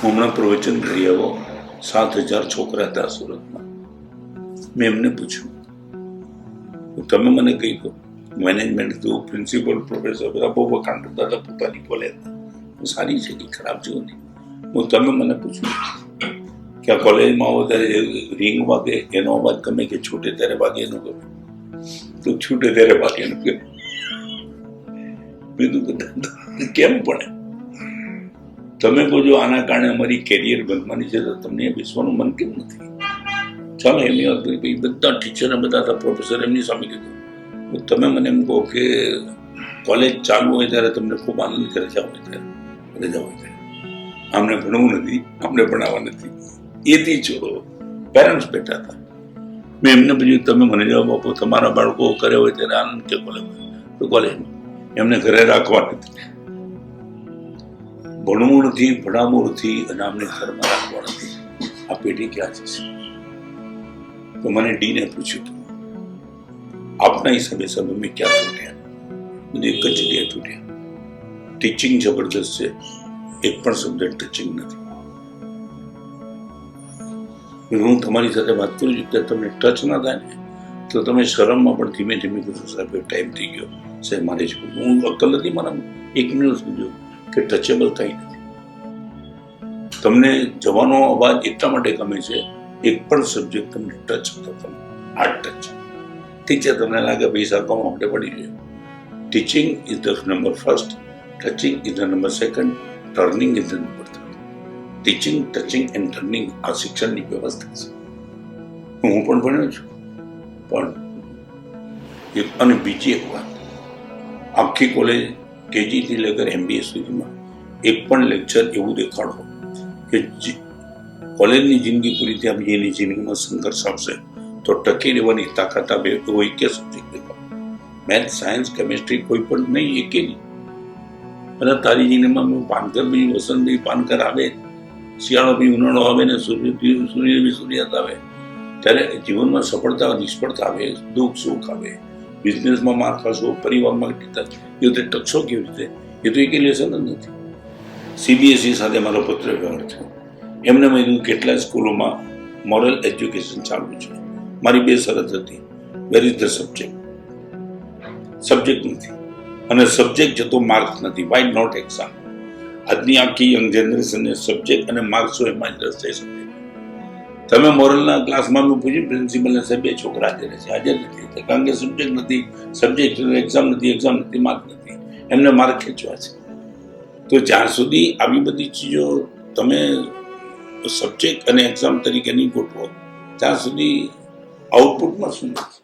હમણાં પ્રવચન કરી આવ્યો. 7,000 છોકરા હતા સુરતમાં. મેં એમને પૂછ્યું, તમે મને કહી દો, મેનેજમેન્ટ હતું, પ્રિન્સિપલ, પ્રોફેસર બધા બહુ વખાણ કરતા હતા પોતાની કોલેજ સારી છે કે ખરાબ છે નહીં. તમે મને પૂછ્યું કે આ કોલેજમાં આવો ત્યારે રિંગ વાગે એનો અવાજ ગમે કે છૂટે ત્યારે વાગે એનો ગમે? તો છૂટે ત્યારે વાગે એનું ગમે. બીજું કેમ પડે? તમે કહો જો આના કારણે અમારી કેરિયર બનવાની છે તો તમને બેસવાનું મન કેમ નથી? ચાલો એમની વાત કરી, બધા ટીચર બધા હતા, પ્રોફેસર એમની સામે કીધું. તમે મને એમ કહો કે કોલેજ ચાલુ હોય ત્યારે તમને ખૂબ આનંદ કરે, રજા હોય ત્યારે આમને ભણવું નથી, આમને ભણાવવા નથી, એથી છોડો. પેરેન્ટ્સ બેઠા હતા. મેં એમને પૂછ્યું, તમે મને જવાબ આપો, તમારા બાળકો કરે હોય ત્યારે આનંદ કે કોલેજમાં? તો કોલેજમાં. એમને ઘરે રાખવા નથી, ભણવું નથી, ભણાવવું નથી, અને આમને ઘરમાં રાખવા નથી. આ પેઢી ક્યાં જશે? તો મને ડીને પૂછ્યું હતું, આપના હિસાબે સાહેબ અમે ક્યાં તૂટ્યા? બધું એક જ જગ્યાએ તૂટ્યા. ટીચિંગ જબરદસ્ત છે, એક પણ સબ્જેક્ટ ટીચિંગ નથી. હું તમારી સાથે વાત કરું છું ત્યારે તમને ટચ ના થાય ને તો તમે શરમમાં પણ ધીમે ધીમે કહેશો, સાહેબ ટાઈમ થઈ ગયો, સાહેબ મારે જ હું અક્કલ નથી મારા એક મિનિટ સમજો કે ટચેબલ કંઈ નથી. તમને જવાનો અવાજ એટલા માટે ગમે છે, એક પણ સબ્જેક્ટ તમને ટચ હતો, તમે હાર્ડ ટચ. ઠીક છે, તમને લાગે પૈસા કમાવા માટે પડી જાય. Teaching is the number first, touching is the number second, turning is the number third. Teaching, touching and turning આ શિક્ષણની વ્યવસ્થા છે. હું પણ ભણ્યો છું, પણ અને બીજી એક વાત, આખી કોલેજ કેજીથી લગર MBA સુધીમાં એક પણ લેક્ચર એવું દેખાડો કે કોલેજની જિંદગી પૂરી થયા પછી એની જિંદગીમાં સંઘર્ષ આવશે તો ટકી રહેવાની તાકાત આવે એવો એક સબ્જેક્ટ દેખાડો. મેથ, સાયન્સ, કેમિસ્ટ્રી કોઈ પણ નહીં, એકે નહીં. અને તારી જિંદગીમાં પાનકર બી વસંત બી પાનકર આવે, શિયાળો બી ઉનાળો આવે ને સૂર્ય બી સૂર્યાસ્ત આવે, ત્યારે જીવનમાં સફળતા નિષ્ફળતા આવે, દુઃખ સુખ આવે, બિઝનેસમાં માર ખાશો, પરિવારમાં એ રીતે ટકશો કેવી રીતે? એ તો એક લેસન જ નથી. CBSE સાથે મારો પત્ર વ્યવહાર થયો. એમને મેં કીધું કેટલા સ્કૂલોમાં મોરલ એજ્યુકેશન ચાલુ છે. મારી 2 શરત હતી, where is the subject? Subject નથી, અને સબ્જેક્ટ જતો માર્ક્સ નથી. Why not exam? આજની આખી યંગ જનરેશનને સબ્જેક્ટ અને માર્ક્સ હોય એમાં જ રસ થઈ શકે. તમે મોરલના ક્લાસમાં મેં પૂછ્યું પ્રિન્સિપલને, સાહેબ 2 છોકરા હાજર છે, હાજર નથી, કારણ કે સબ્જેક્ટ નથી, સબ્જેક્ટ એક્ઝામ નથી, એક્ઝામ નથી, માર્ક નથી. એમને માર્ક ખેંચવા છે. તો જ્યાં સુધી આવી બધી ચીજો તમે સબ્જેક્ટ અને એક્ઝામ તરીકે નહીં ગોઠવો ત્યાં સુધી આઉટપુટમાં શું નથી.